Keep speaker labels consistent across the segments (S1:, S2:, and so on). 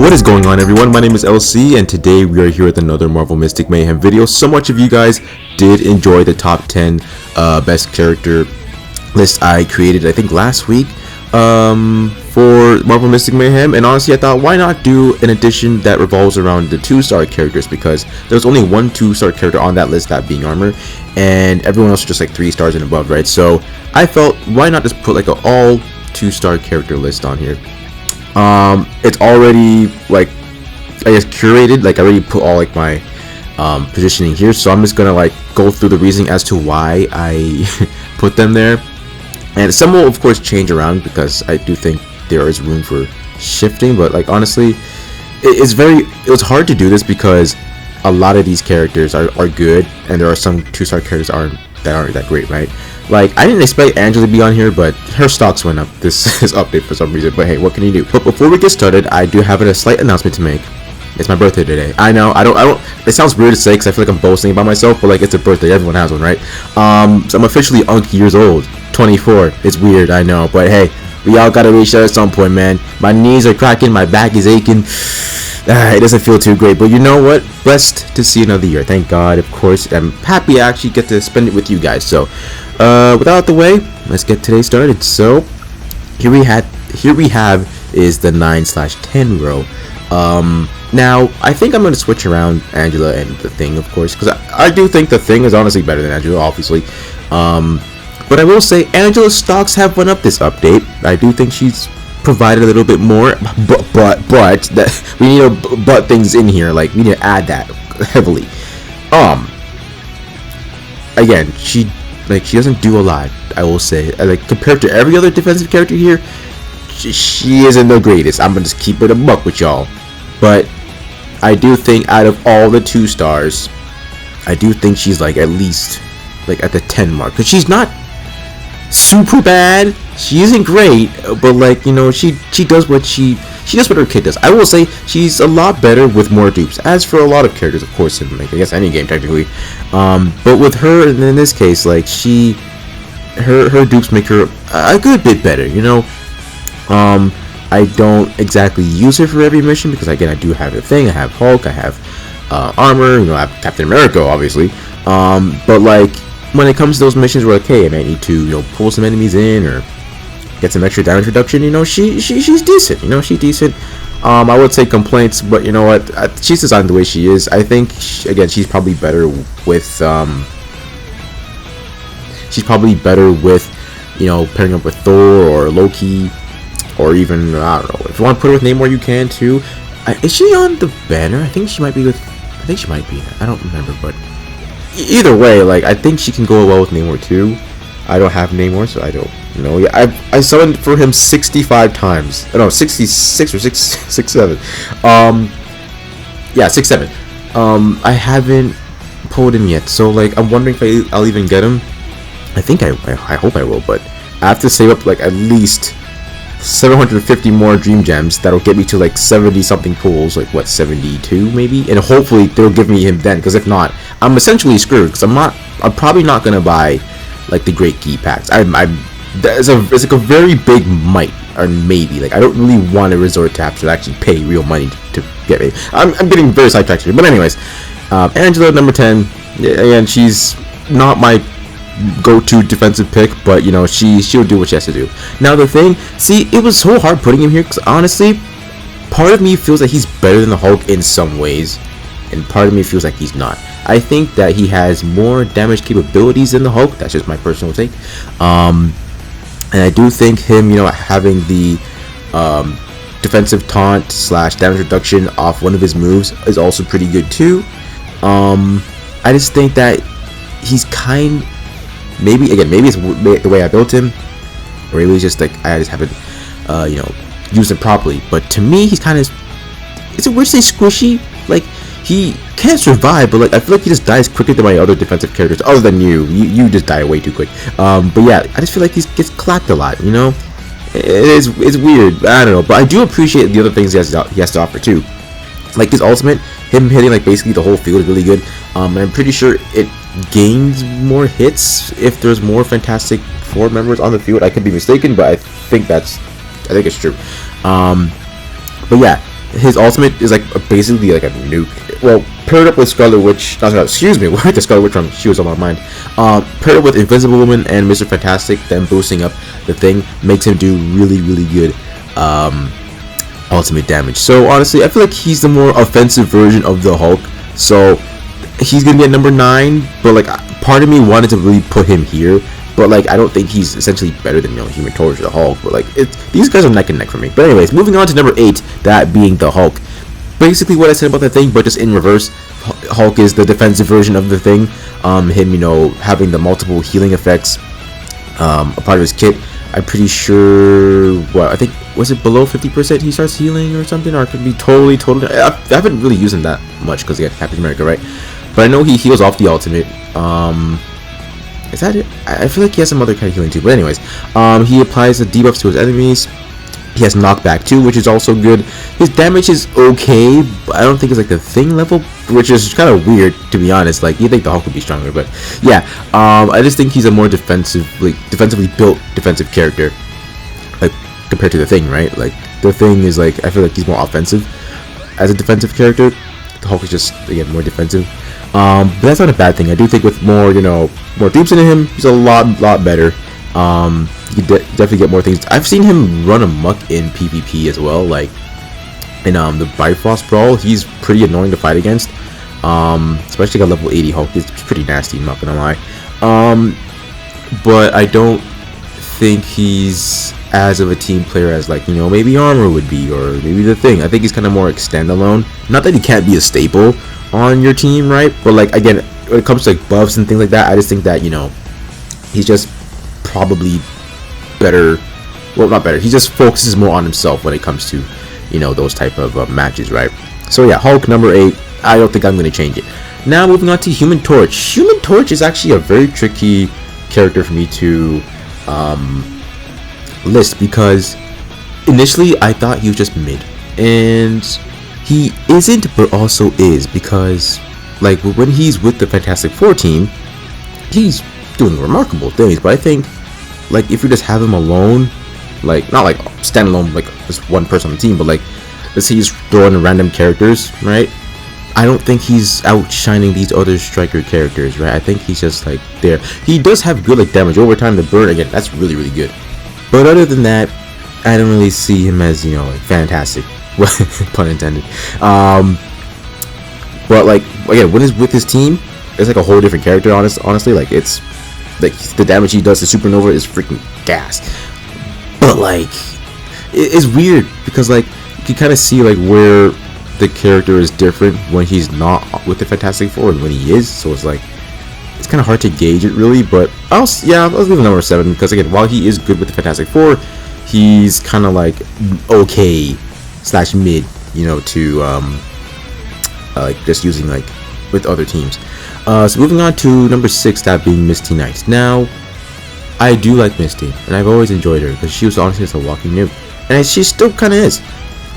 S1: What is going on, everyone? My name is LC, and today we are here with another Marvel Mystic Mayhem video. So much of you guys did enjoy the top 10 best character list I created, I think last week, for Marvel Mystic Mayhem. And honestly, I thought, why not do an edition that revolves around the 2-star characters, because there's only one 2-star character on that list, that being Armor, and everyone else is just like 3 stars and above, right? So I felt, why not just put like an all 2-star character list on here. It's already like, I guess, curated. Like I already put all like my positioning here, so I'm just gonna like go through the reasoning as to why I put them there, and some will of course change around because I do think there is room for shifting. But like honestly, it was hard to do this because a lot of these characters are good, and there are some 2-star characters that aren't that great, right? Like, I didn't expect Angela to be on here, but her stocks went up this update for some reason. But hey, what can you do? But before we get started, I do have a slight announcement to make. It's my birthday today. I know, I don't, it sounds weird to say because I feel like I'm boasting about myself, but like, it's a birthday, everyone has one, right? So I'm officially years old, 24. It's weird, I know, but hey, we all gotta reach there at some point, man. My knees are cracking, my back is aching. It doesn't feel too great, but you know what? Blessed to see another year. Thank God, of course. I'm happy I actually get to spend it with you guys. So, without the way, let's get today started. So, here we have is the 9/10 row. Now I think I'm gonna switch around Angela and the Thing, of course, because I do think the Thing is honestly better than Angela, obviously. But I will say Angela's stocks have went up this update. I do think she's provided a little bit more, but that we need to butt things in here. Like, we need to add that heavily. Again, she doesn't do a lot, I will say. Like, compared to every other defensive character here, she isn't the greatest. I'm gonna just keep it a buck with y'all. But I do think out of all the 2 stars, I do think she's like at least like at the 10 mark, because she's not super bad, she isn't great, but like, you know, she does what she does what her kid does. I will say she's a lot better with more dupes, as for a lot of characters, of course, in like I guess any game technically. But with her, in this case, like her dupes make her a good bit better, you know. I don't exactly use her for every mission because again, I do have the Thing, I have Hulk, I have Armor, you know, I have Captain America, obviously. But like, when it comes to those missions where, okay, I might need to, you know, pull some enemies in or get some extra damage reduction, you know, she's decent, you know, she's decent. I would say complaints, but you know what, she's designed the way she is. I think, again, she's probably better with, you know, pairing up with Thor or Loki, or even, I don't know, if you want to put her with Namor, you can too. Is she on the banner? I think she might be. I don't remember, but either way, like, I think she can go well with Namor too. I don't have Namor, so I don't know. Yeah, I summoned for him 65 times. No, 66 or 67. Yeah, 67. I haven't pulled him yet, so like, I'm wondering if I'll even get him. I think I hope I will, but I have to save up like at least 750 more dream gems. That'll get me to like 70 something pulls, like what, 72 maybe, and hopefully they'll give me him then, because if not, I'm essentially screwed, because I'm probably not gonna buy like the great key packs. It's like a very big might, or maybe, like, I don't really want to resort to have to actually pay real money to get me. I'm getting very sidetracked here, but anyways, Angela, number 10. Again, she's not my go-to defensive pick, but you know, she'll do what she has to do. Now the Thing, see, it was so hard putting him here because honestly, part of me feels like he's better than the Hulk in some ways, and part of me feels like he's not. I think that he has more damage capabilities than the Hulk. That's just my personal take. And I do think him, you know, having the defensive taunt / damage reduction off one of his moves is also pretty good too. I just think that he's maybe it's the way I built him, or maybe it's just like I just haven't, you know, used him properly. But to me, he's kind of, is it weird to say squishy? Like, he can't survive, but like, I feel like he just dies quicker than my other defensive characters, other than you just die way too quick. But yeah, I just feel like he gets clapped a lot, you know. It's weird, I don't know, but I do appreciate the other things he has to offer too. Like his ultimate, him hitting like basically the whole field is really good. And I'm pretty sure it gains more hits if there's more Fantastic Four members on the field. I could be mistaken, but I think it's true. But yeah, his ultimate is like basically like a nuke. Well, paired up with Scarlet Witch, excuse me, with the Scarlet Witch from she was on my mind. Paired up with Invisible Woman and Mr. Fantastic, then boosting up the thing makes him do really good ultimate damage. So honestly, I feel like he's the more offensive version of the Hulk. So he's gonna be at number 9, but like part of me wanted to really put him here. But like I don't think he's essentially better than Human Torch or the Hulk. But like these guys are neck and neck for me. But anyways, moving on to number 8, that being the Hulk. Basically what I said about the thing, but just in reverse. Hulk is the defensive version of the thing. Him, having the multiple healing effects, a part of his kit. I'm pretty sure. I think was it below 50% he starts healing or something, or it could be totally. I haven't really used him that much because he got Captain America, right? But I know he heals off the ultimate. Is that it? I feel like he has some other kind of healing too. But anyways, he applies the debuffs to his enemies. He has knockback too, which is also good. His damage is okay, but I don't think it's like the thing level, which is kind of weird to be honest. Like you think the Hulk would be stronger, but yeah. I just think he's a more defensively built defensive character, like compared to the Thing, right? Like the Thing is like I feel like he's more offensive as a defensive character. The Hulk is just again more defensive. But that's not a bad thing. I do think with more more deeps into him, he's a lot better. You definitely get more things. I've seen him run amok in PvP as well, like in the Bifrost Brawl. He's pretty annoying to fight against, especially at level 80 Hulk. It's pretty nasty, I'm not gonna lie. But I don't think he's as of a team player as like maybe Armor would be, or maybe the Thing. I think he's kind of more standalone. Not that he can't be a staple on your team, right? But like again, when it comes to like buffs and things like that, I just think that he's just probably better. Well, not better. He just focuses more on himself when it comes to those type of matches, right? So yeah, Hulk number 8. I don't think I'm going to change it. Now moving on to Human Torch. Human Torch is actually a very tricky character for me to list, because initially I thought he was just mid, and he isn't, but also is, because like when he's with the Fantastic Four team, he's doing remarkable things. But I think like if you just have him alone, like not like standalone, like just one person on the team, but like let's say he's throwing random characters, right? I don't think he's outshining these other striker characters, right? I think he's just like there. He does have good like damage over time. The burn again, that's really good. But other than that, I don't really see him as like fantastic, pun intended. But like again, when he's with his team, it's like a whole different character. Honestly, like it's like the damage he does to Supernova is freaking gas. But like it's weird because like you can kind of see like where the character is different when he's not with the Fantastic Four and when he is. So it's like it's kind of hard to gauge it really. But I'll leave him number 7, because again, while he is good with the Fantastic Four, he's kind of like okay / mid, to like just using like with other teams. So moving on to number 6, that being Misty Knight. Now I do like Misty, and I've always enjoyed her because she was honestly just a walking nuke, and she still kind of is.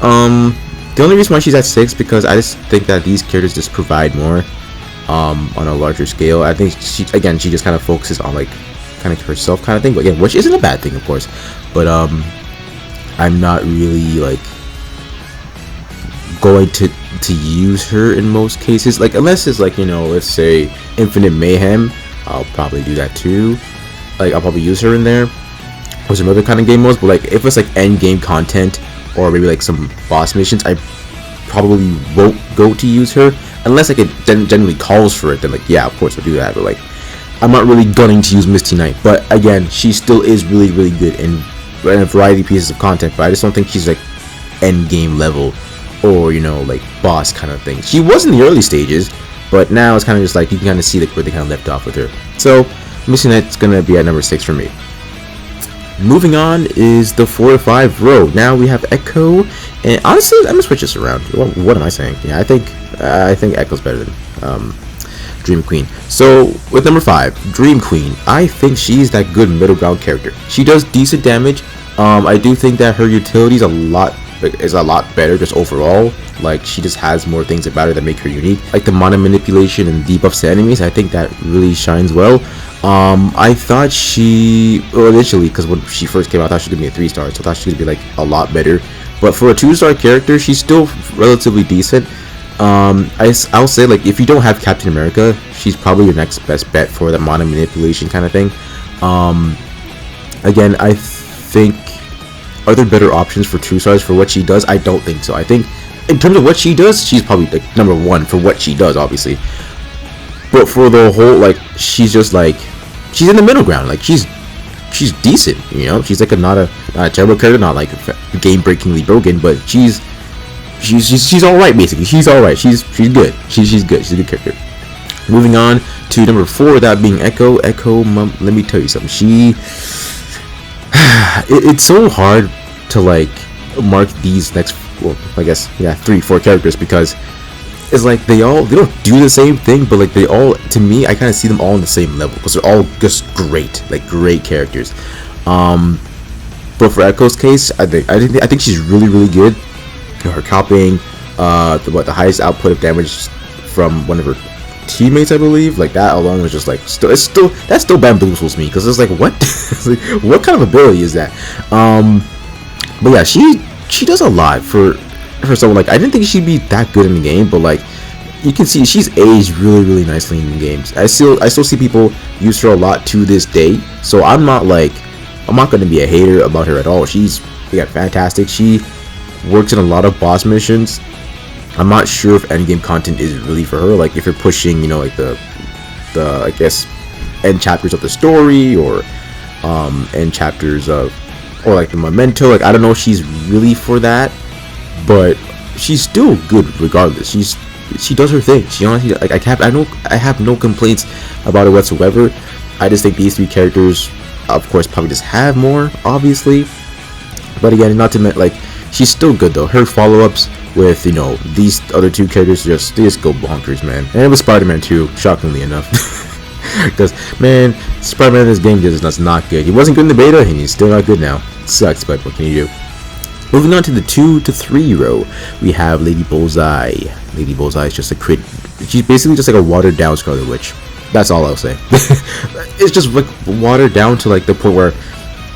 S1: The only reason why she's at 6 because I just think that these characters just provide more on a larger scale. I think she just kind of focuses on like kind of herself kind of thing, but again, which isn't a bad thing of course, but I'm not really like going to use her in most cases, like unless it's like let's say Infinite Mayhem. I'll probably do that too. Like I'll probably use her in there or some other kind of game modes. But like if it's like end game content or maybe like some boss missions, I probably won't go to use her unless like it generally calls for it. Then like yeah, of course I'll do that. But like I'm not really gunning to use Misty Knight. But again, she still is really good in a variety of pieces of content. But I just don't think she's like end game level or like boss kind of thing. She was in the early stages, but now it's kind of just like you can kind of see like where they kind of left off with her. So Misty Knight's gonna be at number 6 for me. Moving on is the 4 to 5 row. Now we have Echo, and honestly, I'm gonna switch this around. What am I saying? Yeah, I think Echo's better than Dream Queen. So with number 5, Dream Queen, I think she's that good middle ground character. She does decent damage. I do think that her utility is a lot better just overall. Like she just has more things about her that make her unique, like the mana manipulation and debuffs to enemies. I think that really shines well. I thought initially, because when she first came out, I thought she was gonna be a 3-star, so I thought she was gonna be like a lot better but for a 2-star character, she's still relatively decent. I'll say, like, if you don't have Captain America, she's probably your next best bet for the mana manipulation kind of thing. Again, I think, are there better options for 2 stars for what she does? I don't think so. I think in terms of what she does, she's probably like number 1 for what she does, obviously. But for the whole, like, she's just like, she's in the middle ground. Like, she's decent, you know. She's like not a terrible character, not like game breakingly broken, but she's all right, basically. She's all right. She's good. She's good. She's a good character. Moving on to number 4, that being Echo. Let me tell you something. It's so hard to like mark these next, well, I guess, yeah, 3-4 characters, because it's like they don't do the same thing, but like they all, to me, I kind of see them all on the same level because they're all just great, like great characters. But for Echo's case, I think she's really good. Her copying the highest output of damage from one of her teammates, I believe, like that alone was just like that still bamboozles me, because it's like, what? It's like, what kind of ability is that? But yeah, she does a lot for someone. Like, I didn't think she'd be that good in the game, but like you can see she's aged really nicely in the games. I still see people use her a lot to this day, so I'm not going to be a hater about her at all. She's fantastic. She works in a lot of boss missions. I'm not sure if endgame content is really for her. Like, if you're pushing, you know, like the I guess end chapters of the story, or end chapters of, or like the memento. Like, I don't know if she's really for that, but she's still good regardless. She does her thing. She honestly, like, I have no complaints about it whatsoever. I just think these 3 characters, of course, probably just have more, obviously. But again, not to mention, like, she's still good though. Her follow-ups with, you know, these other 2 characters, they just go bonkers, man. And with Spider-Man too, shockingly enough. Because, man, Spider-Man in this game is not good. He wasn't good in the beta, and he's still not good now. Sucks, but what can you do? Moving on to the 2 to 3 row, we have Lady Bullseye. Lady Bullseye is just a crit. She's basically just like a watered down Scarlet Witch. That's all I'll say. It's just like watered down to like the point where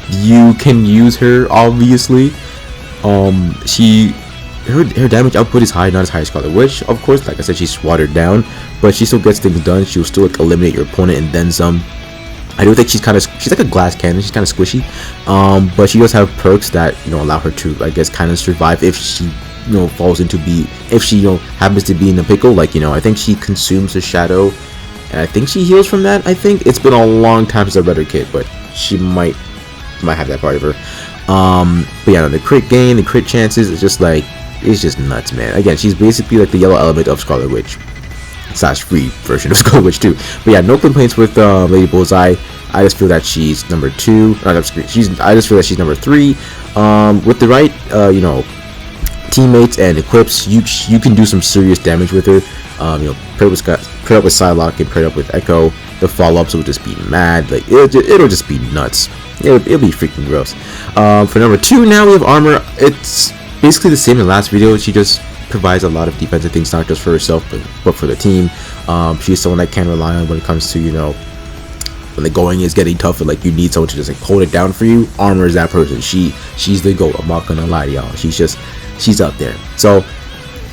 S1: you can use her, obviously. Her damage output is high, not as high as Scarlet Witch, of course. Like I said, she's watered down, but she still gets things done. She'll still like eliminate your opponent and then some. I do think she's like a glass cannon. She's kind of squishy, but she does have perks that, you know, allow her to, I guess, kind of survive if she, you know, if she, you know, happens to be in a pickle. Like, you know, I think she consumes the shadow, and I think she heals from that. I think it's been a long time since I read her kit, but she might have that part of her. But yeah, the crit gain, the crit chances, it's just nuts, man. Again, she's basically like the yellow element of Scarlet Witch / free version of Scarlet Witch too. But yeah, no complaints with Lady Bullseye. I just feel that she's number 2. I just feel that she's number 3. With the right, you know, teammates and equips, you can do some serious damage with her. You know, paired up with Psylocke and paired up with Echo, the follow-ups will just be mad. Like, it'll just be nuts. It'll be freaking gross. For number 2, now we have Armor. It's basically the same in the last video. She just provides a lot of defensive things, not just for herself, but for the team. She's someone that can rely on when it comes to, you know, when the going is getting tough and like you need someone to just like hold it down for you. Armor is that person. She's the GOAT. I'm not gonna lie to y'all. She's up there. So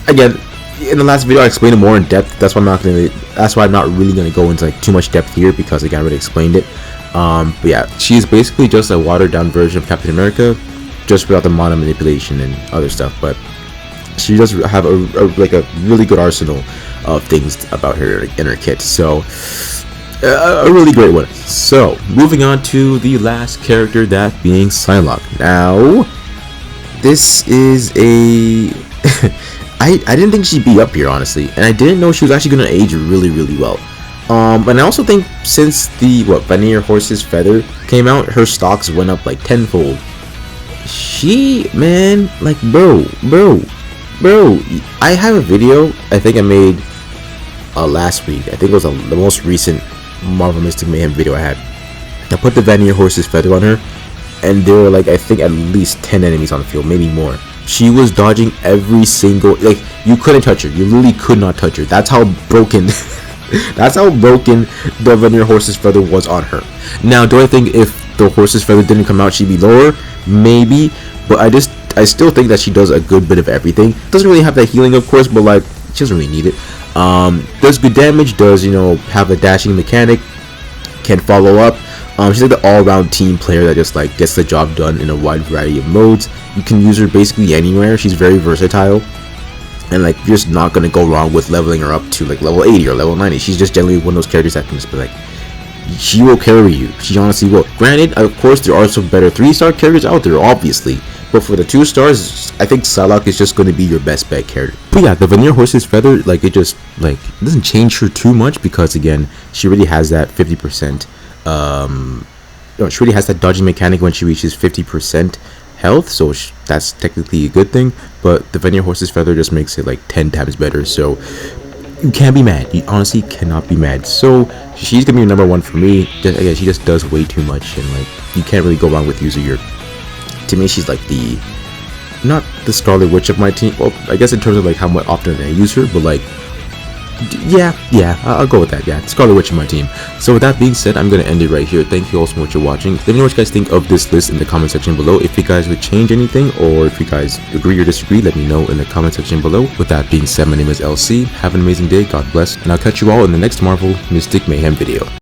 S1: again, in the last video I explained it more in depth. That's why I'm not really gonna go into like too much depth here, because again, I already explained it. But yeah, she's basically just a watered down version of Captain America, just without the mana manipulation and other stuff. But she does have a really good arsenal of things about her in her kit. So a really great one. So moving on to the last character, that being Psylocke. Now this is a I didn't think she'd be up here, honestly, and I didn't know she was actually going to age really well. And I also think since the Vanir Horse's Feather came out, her stocks went up like tenfold. She, man, like bro, I have a video I think I made last week. I think it was the most recent Marvel Mystic Mayhem video I had. I put the Vanir Horse's Feather on her, and there were like, I think, at least 10 enemies on the field, maybe more. She was dodging every single, like, you couldn't touch her. You literally could not touch her. That's how broken that's how broken the Vanir Horse's Feather was on her. Now, do I think if the Horse's Feather didn't come out she'd be lower? Maybe, but I still think that she does a good bit of everything. Doesn't really have that healing, of course, but like she doesn't really need it. Does good damage, does, you know, have a dashing mechanic, can follow up. She's like the all-around team player that just like gets the job done in a wide variety of modes. You can use her basically anywhere. She's very versatile, and like you're just not gonna go wrong with leveling her up to like level 80 or level 90. She's just generally one of those characters that can just be like, she will carry you. She honestly will. Granted, of course, there are some better 3-star characters out there, obviously, but for the 2 stars, I think Salak is just going to be your best bet character. But yeah, the Veneer Horse's Feather, like it just like it doesn't change her too much, because again, she really has that 50%. She really has that dodging mechanic when she reaches 50% health, so that's technically a good thing. But the Veneer Horse's Feather just makes it like 10 times better, so you can't be mad. You honestly cannot be mad. So she's gonna be number 1 for me. Just, again, she just does way too much, and like you can't really go wrong with using her. To me, she's like the, not the Scarlet Witch of my team. Well, I guess in terms of like how much often I use her, but like yeah, I'll go with that. Yeah, Scarlet Witch of my team. So with that being said, I'm gonna end it right here. Thank you all so much for watching. Let me know what you guys think of this list in the comment section below. If you guys would change anything, or if you guys agree or disagree, let me know in the comment section below. With that being said, my name is LC. Have an amazing day. God bless, and I'll catch you all in the next Marvel Mystic Mayhem video.